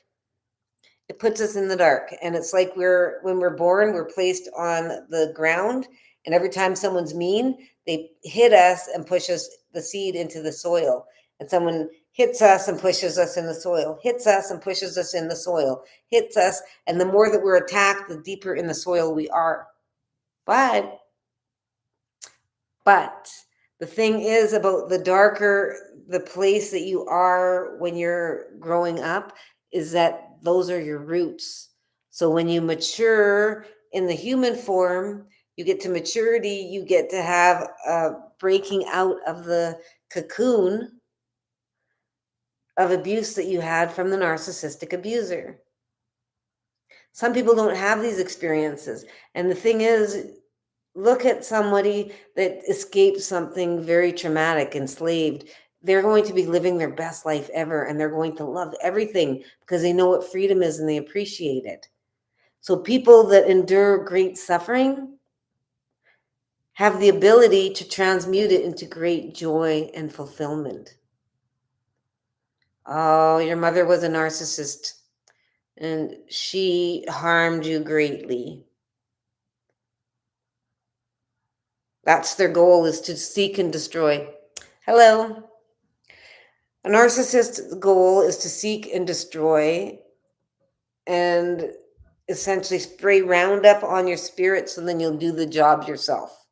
It puts us in the dark. And it's like when we're born, we're placed on the ground. And every time someone's mean, they hit us and push us, the seed, into the soil. And someone hits us and pushes us in the soil, hits us and pushes us in the soil, hits us. And the more that we're attacked, the deeper in the soil we are. But But the thing is, about the darker the place that you are when you're growing up, is that those are your roots. So when you mature in the human form, you get to maturity, you get to have a breaking out of the cocoon of abuse that you had from the narcissistic abuser. Some people don't have these experiences. And the thing is, look at somebody that escaped something very traumatic, enslaved. They're going to be living their best life ever, and they're going to love everything because they know what freedom is and they appreciate it. So people that endure great suffering have the ability to transmute it into great joy and fulfillment. Oh, your mother was a narcissist and she harmed you greatly. That's their goal, is to seek and destroy. Hello. A narcissist's goal is to seek and destroy and essentially spray Roundup on your spirit so then you'll do the job yourself.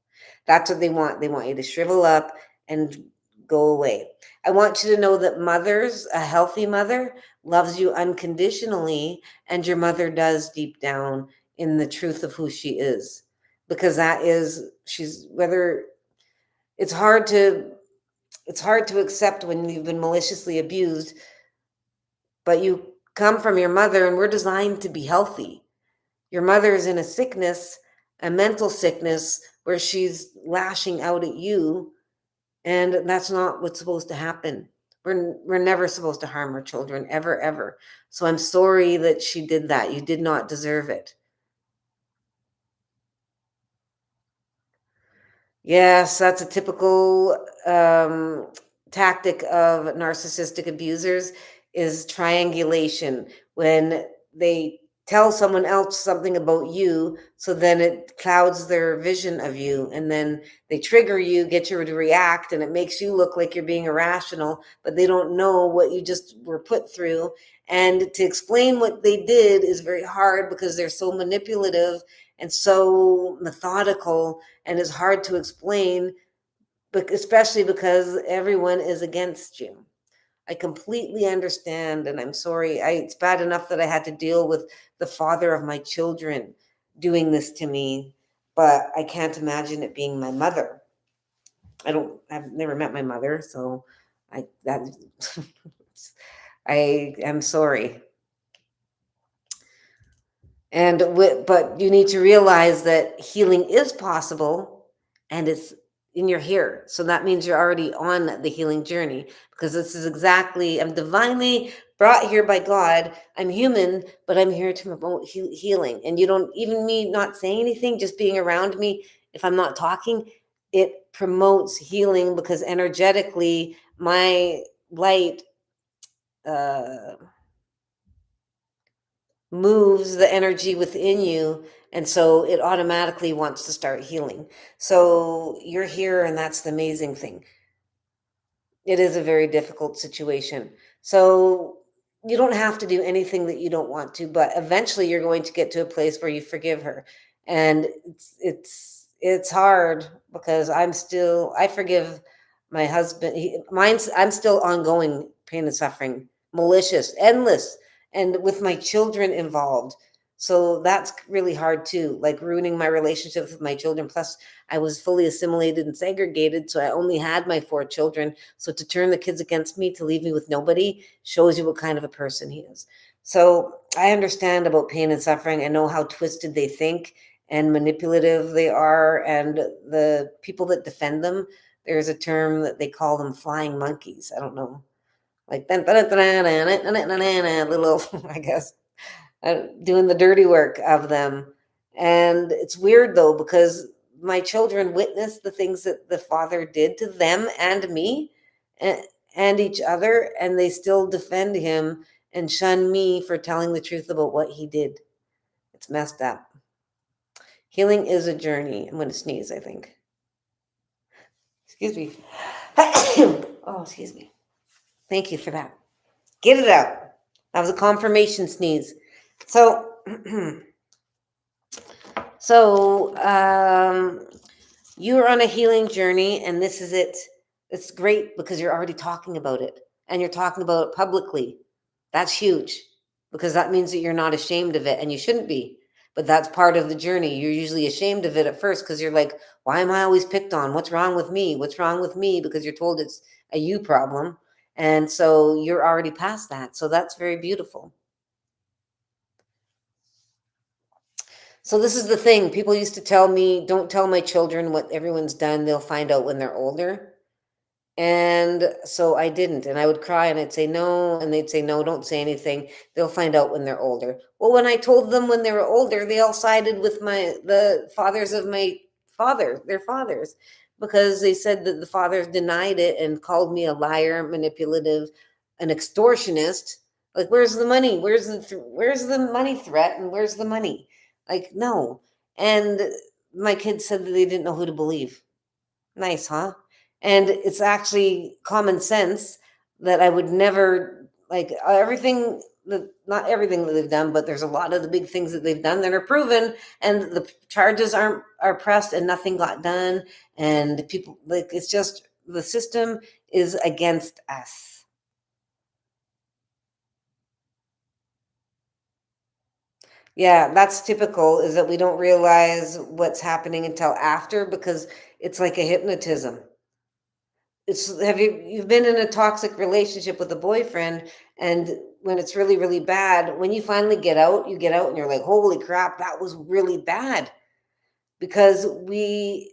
That's what they want. They want you to shrivel up and go away. I want you to know that mothers, a healthy mother, loves you unconditionally, and your mother does deep down in the truth of who she is. Because she's, whether it's hard to accept when you've been maliciously abused, but you come from your mother, and we're designed to be healthy. Your mother is in a sickness, a mental sickness, where she's lashing out at you, and that's not what's supposed to happen. We're never supposed to harm our children, ever, ever. So I'm sorry that she did that. You did not deserve it. Yes, that's a typical tactic of narcissistic abusers, is triangulation. When they tell someone else something about you, so then it clouds their vision of you, and then they trigger you, get you to react, and it makes you look like you're being irrational, but they don't know what you just were put through. And to explain what they did is very hard because they're so manipulative and so methodical, and is hard to explain, but especially because everyone is against you. I completely understand, and I'm sorry. It's bad enough that I had to deal with the father of my children doing this to me, but I can't imagine it being my mother. I've never met my mother, so I that I am sorry. But you need to realize that healing is possible, and it's in your here. So that means you're already on the healing journey, because this is exactly, I'm divinely brought here by God. I'm human, but I'm here to promote healing. And you don't, even me not saying anything, just being around me, if I'm not talking, it promotes healing, because energetically my light uh moves the energy within you, and so it automatically wants to start healing. So you're here, and that's the amazing thing. It is a very difficult situation. So you don't have to do anything that you don't want to, but eventually you're going to get to a place where you forgive her. And it's hard, because I forgive my husband. I'm still ongoing pain and suffering, malicious, endless, and with my children involved. So that's really hard too, like ruining my relationships with my children. Plus, I was fully assimilated and segregated, so I only had my 4 children. So to turn the kids against me, to leave me with nobody, shows you what kind of a person he is. So I understand about pain and suffering. I know how twisted they think and manipulative they are, and the people that defend them, there's a term that they call them, flying monkeys. I don't know like little, I guess, doing the dirty work of them. And it's weird though, because my children witnessed the things that the father did to them and me and, and each other, and they still defend him and shun me for telling the truth about what he did. It's messed up. Healing is a journey. I'm going to sneeze, I think. Excuse me. Oh, excuse me. Thank you for that. Get it out. That was a confirmation sneeze. So, so you're on a healing journey, and this is it. It's great because you're already talking about it, and you're talking about it publicly. That's huge because that means that you're not ashamed of it, and you shouldn't be. But that's part of the journey. You're usually ashamed of it at first because you're like, why am I always picked on? What's wrong with me? What's wrong with me? Because you're told it's a you problem. And so you're already past that. So that's very beautiful. So this is the thing. People used to tell me, don't tell my children what everyone's done. They'll find out when they're older. And so I didn't. And I would cry and I'd say no. And they'd say, no, don't say anything. They'll find out when they're older. Well, when I told them when they were older, they all sided with the fathers of my their fathers, because they said that the fathers denied it and called me a liar, manipulative, an extortionist. Like, where's the money? Where's the money threat? And where's the money? Like, no. And my kids said that they didn't know who to believe. Nice, huh? And it's actually common sense that I would never, like, everything that, not everything that they've done, but there's a lot of the big things that they've done that are proven, and the charges are pressed and nothing got done. And people, like, it's just the system is against us. Yeah, that's typical, is that we don't realize what's happening until after, because it's like a hypnotism. It's, have you've been in a toxic relationship with a boyfriend, and when it's really really bad, when you finally get out, you get out and you're like, holy crap, that was really bad. Because when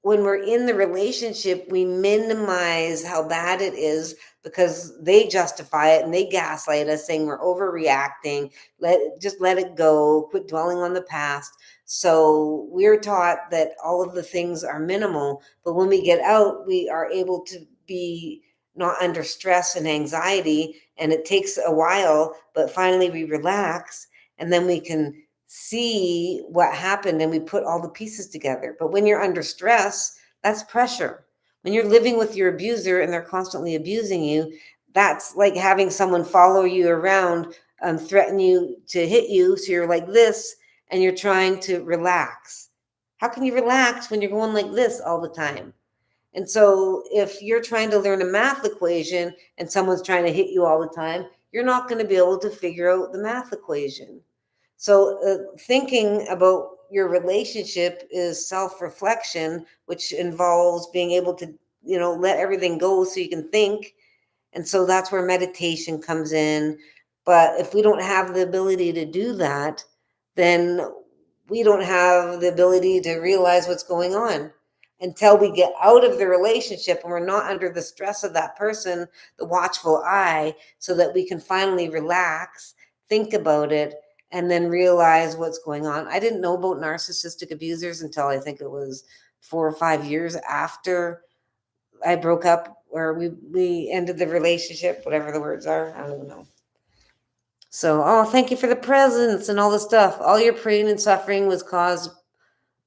we're in the relationship, we minimize how bad it is because they justify it and they gaslight us, saying we're overreacting, let it go, quit dwelling on the past. So we're taught that all of the things are minimal, but when we get out, we are able to be not under stress and anxiety, and it takes a while, but finally we relax, and then we can see what happened and we put all the pieces together. But when you're under stress, that's pressure. When you're living with your abuser and they're constantly abusing you, that's like having someone follow you around, threaten you to hit you. So you're like this and you're trying to relax. How can you relax when you're going like this all the time? And so if you're trying to learn a math equation and someone's trying to hit you all the time, you're not going to be able to figure out the math equation. So, thinking about your relationship is self reflection, which involves being able to, let everything go so you can think. And so that's where meditation comes in. But if we don't have the ability to do that, then we don't have the ability to realize what's going on until we get out of the relationship and we're not under the stress of that person, the watchful eye, so that we can finally relax, think about it, and then realize what's going on. I didn't know about narcissistic abusers until I think it was 4 or 5 years after I broke up, or we ended the relationship, whatever the words are. I don't even know. So, oh, thank you for the presents and all the stuff. All your pain and suffering was caused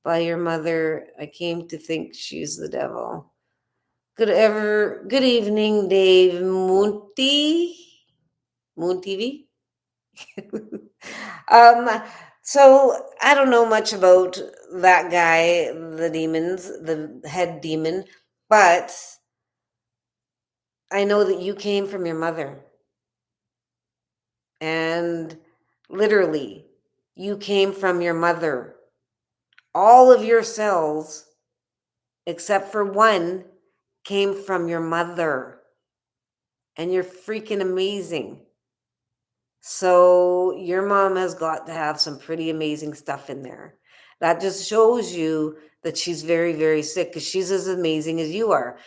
by your mother. I came to think she's the devil. Good evening, Dave Moonty. Moon TV. um, so I don't know much about that guy, the demons, the head demon, but I know that you came from your mother. And literally, you came from your mother. All of your cells, except for one, came from your mother. And you're freaking amazing. So your mom has got to have some pretty amazing stuff in there. That just shows you that she's very, very sick, because she's as amazing as you are.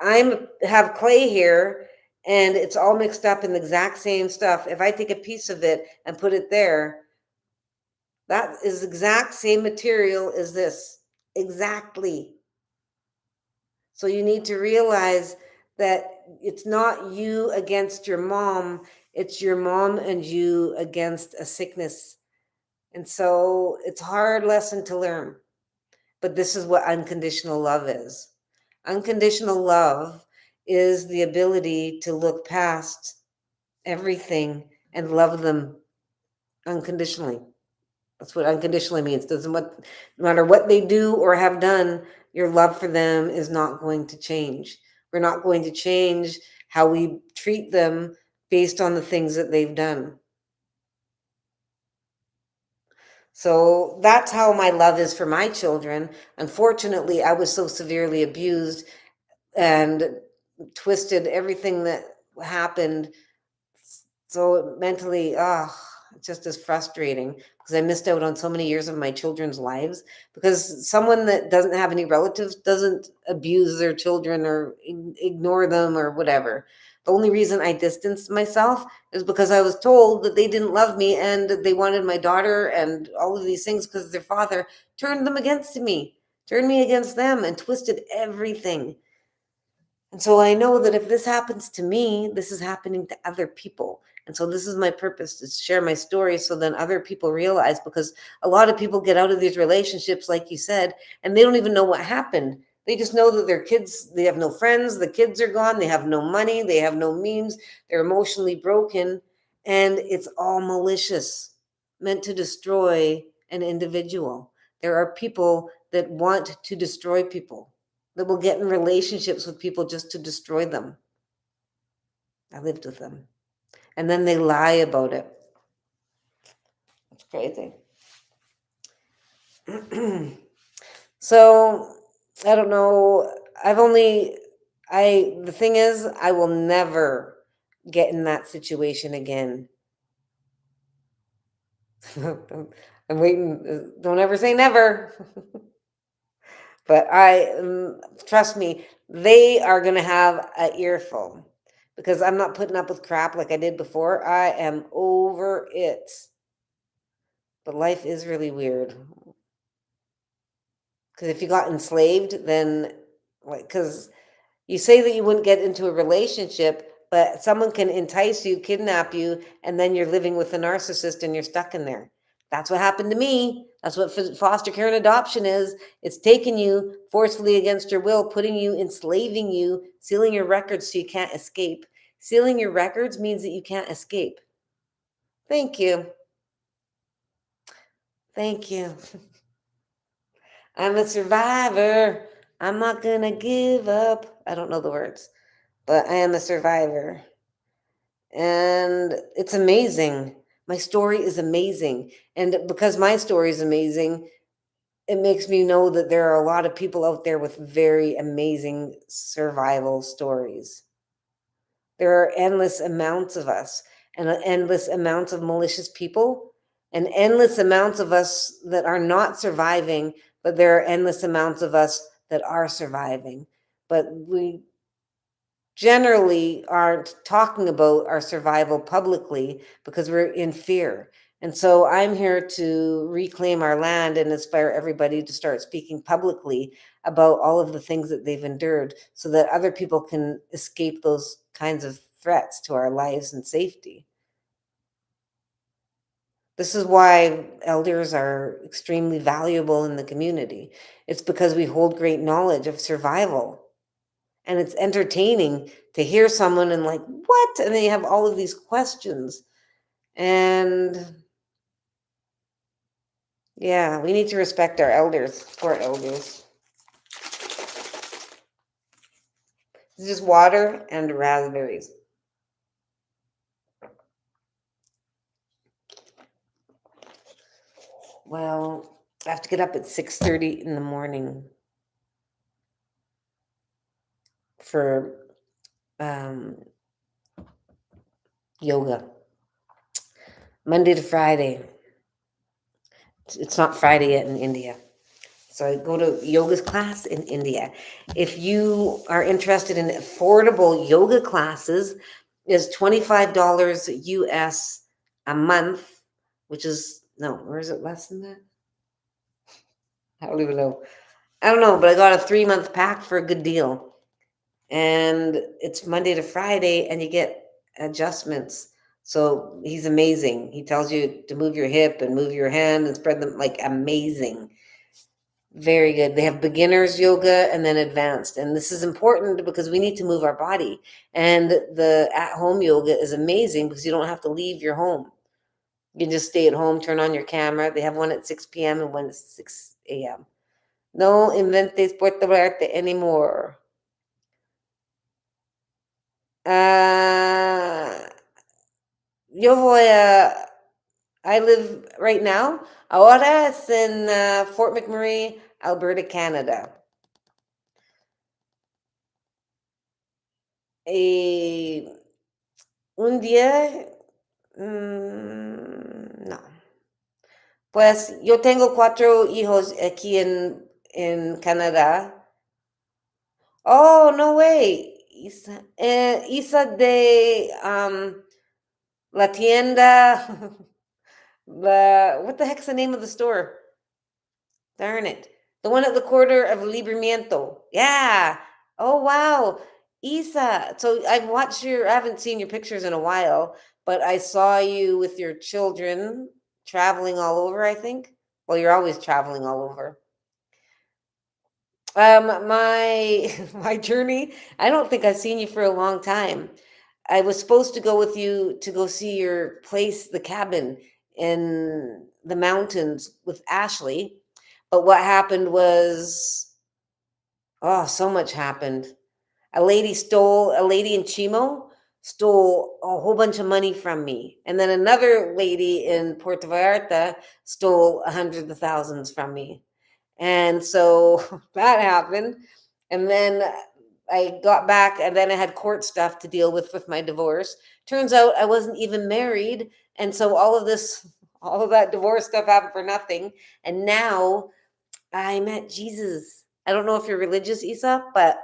I have clay here, and it's all mixed up in the exact same stuff. If I take a piece of it and put it there, that is exact same material as this. Exactly. So you need to realize that it's not you against your mom, it's your mom and you against a sickness. And so it's a hard lesson to learn. But this is what unconditional love is. Unconditional love is the ability to look past everything and love them unconditionally. That's what unconditionally means. Doesn't what no matter what they do or have done, your love for them is not going to change. We're not going to change how we treat them based on the things that they've done. So that's how my love is for my children. Unfortunately, I was so severely abused and twisted everything that happened. So mentally, it just is frustrating because I missed out on so many years of my children's lives because someone that doesn't have any relatives doesn't abuse their children or ignore them or whatever. The only reason I distanced myself is because I was told that they didn't love me and they wanted my daughter and all of these things because their father turned them against me, turned me against them, and twisted everything. And so I know that if this happens to me, this is happening to other people. And so this is my purpose, to share my story so then other people realize, because a lot of people get out of these relationships, like you said, and they don't even know what happened. They just know that their kids, they have no friends, the kids are gone, they have no money, they have no means, they're emotionally broken, and it's all malicious, meant to destroy an individual. There are people that want to destroy people, that will get in relationships with people just to destroy them. I lived with them. And then they lie about it. It's crazy. So I don't know. The thing is, I will never get in that situation again. I'm waiting. Don't ever say never. But trust me, they are going to have an earful because I'm not putting up with crap like I did before. I am over it. But life is really weird. Because if you got enslaved, then, like, because you say that you wouldn't get into a relationship, but someone can entice you, kidnap you, and then you're living with a narcissist and you're stuck in there. That's what happened to me. That's what foster care and adoption is. It's taking you forcefully against your will, putting you, enslaving you, sealing your records so you can't escape. Sealing your records means that you can't escape. Thank you. Thank you. I'm a survivor. I'm not gonna give up. I don't know the words, but I am a survivor. And it's amazing. My story is amazing. And because my story is amazing, it makes me know that there are a lot of people out there with very amazing survival stories. There are endless amounts of us and endless amounts of malicious people and endless amounts of us that are not surviving, but there are endless amounts of us that are surviving. But we generally aren't talking about our survival publicly because we're in fear. And so I'm here to reclaim our land and inspire everybody to start speaking publicly about all of the things that they've endured so that other people can escape those kinds of threats to our lives and safety. This is why elders are extremely valuable in the community. It's because we hold great knowledge of survival. And it's entertaining to hear someone and like, what? And they have all of these questions. And yeah, we need to respect our elders, support elders. It's just water and raspberries. Well, I have to get up at 6:30 in the morning for um, yoga. Monday to Friday. It's not Friday yet in India. So I go to yoga class in India. If you are interested in affordable yoga classes, is $25 US a month, which is no, or is it less than that? I don't even know. I don't know, but I got a 3 month pack for a good deal. And it's Monday to Friday, and you get adjustments. So he's amazing. He tells you to move your hip and move your hand and spread them, like, amazing. Very good. They have beginners yoga and then advanced. And this is important because we need to move our body. And the at home yoga is amazing because you don't have to leave your home. You can just stay at home, turn on your camera. They have one at 6 p.m. and one at 6 a.m. No inventes Puerto Vallarta anymore. Uh, yo voy a. I live right now. Ahora es en Fort McMurray, Alberta, Canada. Y un día, no. Pues yo tengo 4 hijos aquí en Canadá. Oh, no way. Isa de la tienda. What the heck's the name of the store? Darn it. The one at the corner of Libramiento. Yeah. Oh, wow. Isa. So I haven't seen your pictures in a while, but I saw you with your children traveling all over, I think. Well, you're always traveling all over. My my journey, I don't think I've seen you for a long time. I was supposed to go with you to go see your place, the cabin in the mountains with Ashley. But what happened was, oh, so much happened. A lady in Chimo stole a whole bunch of money from me. And then another lady in Puerto Vallarta stole hundreds of thousands from me. And so that happened. And then I got back, and then I had court stuff to deal with my divorce. Turns out I wasn't even married. And so all of that divorce stuff happened for nothing. And now I met Jesus. I don't know if you're religious, Isa, but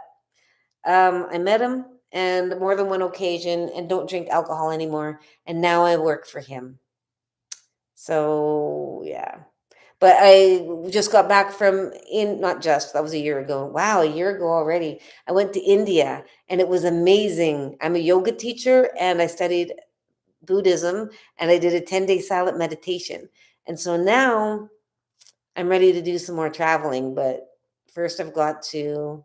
I met him and more than one occasion, and don't drink alcohol anymore. And now I work for him. So yeah. But I just got back from in not just that was a year ago. Wow, a year ago already. I went to India and it was amazing. I'm a yoga teacher and I studied Buddhism and I did a 10-day silent meditation. And so now I'm ready to do some more traveling, but first I've got to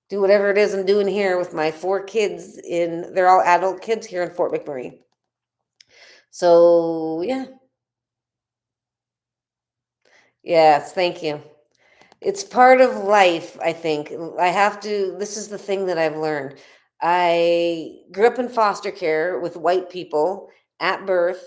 do whatever it is I'm doing here with my 4 kids they're all adult kids here in Fort McMurray. So yeah. Yes, thank you. It's part of life, I think. This is the thing that I've learned. I grew up in foster care with white people at birth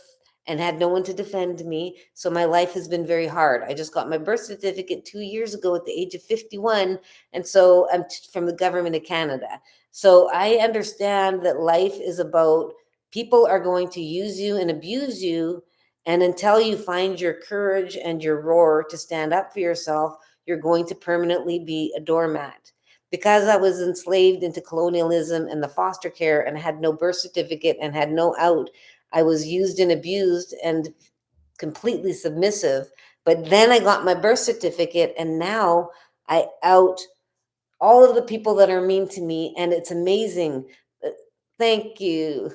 and had no one to defend me. So my life has been very hard. I just got my birth certificate 2 years ago at the age of 51. And so I'm from the government of Canada. So I understand that life is about people are going to use you and abuse you. And until you find your courage and your roar to stand up for yourself, you're going to permanently be a doormat. Because I was enslaved into colonialism and the foster care and had no birth certificate and had no out, I was used and abused and completely submissive. But then I got my birth certificate and now I out all of the people that are mean to me, and it's amazing. Uh, Thank you.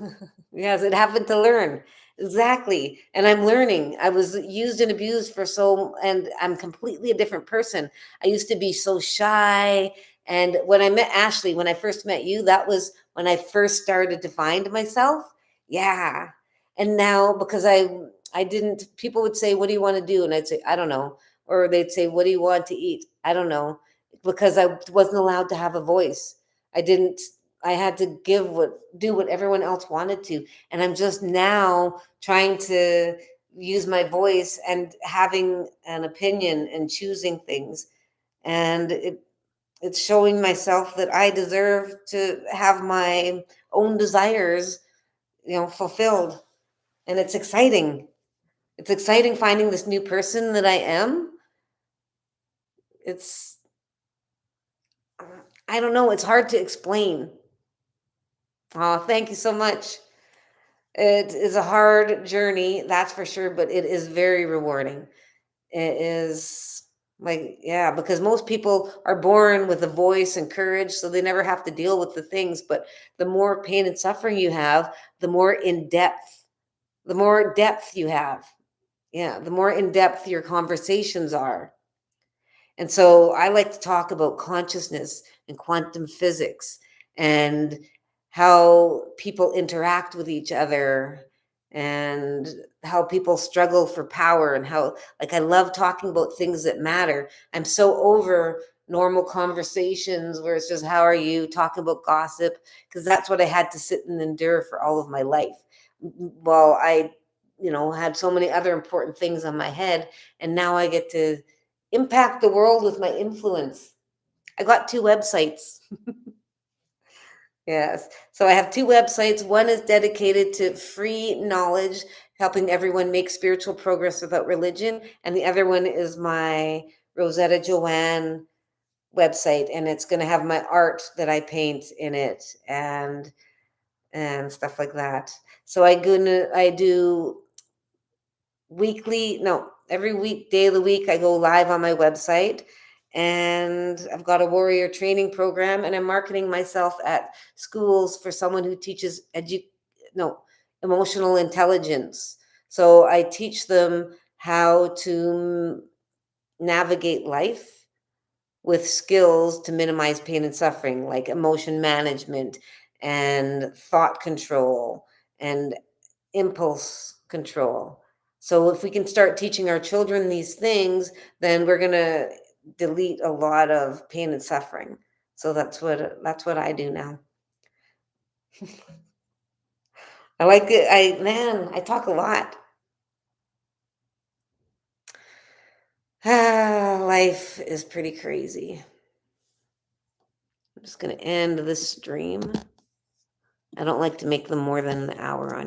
Yes, it happened to learn. Exactly. And I'm learning. I was used and abused and I'm completely a different person. I used to be so shy. And when I met Ashley, when I first met you, that was when I first started to find myself. Yeah. And now because I didn't people would say, "What do you want to do?" And I'd say, "I don't know." Or they'd say, "What do you want to eat?" I don't know, because I wasn't allowed to have a voice. I didn't I had to do what everyone else wanted to. And I'm just now trying to use my voice and having an opinion and choosing things. And it's showing myself that I deserve to have my own desires, fulfilled. And it's exciting. It's exciting finding this new person that I am. it's I don't know, it's hard to explain. Oh, thank you so much. It is a hard journey, that's for sure, but it is very rewarding. It is like, yeah, because most people are born with a voice and courage, so they never have to deal with the things. But the more pain and suffering you have, the more in depth, the more depth you have. Yeah, the more in depth your conversations are. And so I like to talk about consciousness and quantum physics and how people interact with each other and how people struggle for power and how, like, I love talking about things that matter. I'm so over normal conversations where it's just, how are you, talking about gossip, because that's what I had to sit and endure for all of my life. Well, I, had so many other important things on my head, and now I get to impact the world with my influence. I got two websites. Yes. So I have two websites. One is dedicated to free knowledge, helping everyone make spiritual progress without religion. And the other one is my Rosetta Joanne website. And it's going to have my art that I paint in it and stuff like that. So I do weekly, no, every weekday of the week I go live on my website, and I've got a warrior training program, and I'm marketing myself at schools for someone who teaches no, emotional intelligence. So I teach them how to navigate life with skills to minimize pain and suffering, like emotion management and thought control and impulse control. So if we can start teaching our children these things, then we're going to delete a lot of pain and suffering. So that's what I do now. I like it. I talk a lot. Life is pretty crazy. I'm just going to end this stream. I don't like to make them more than an hour on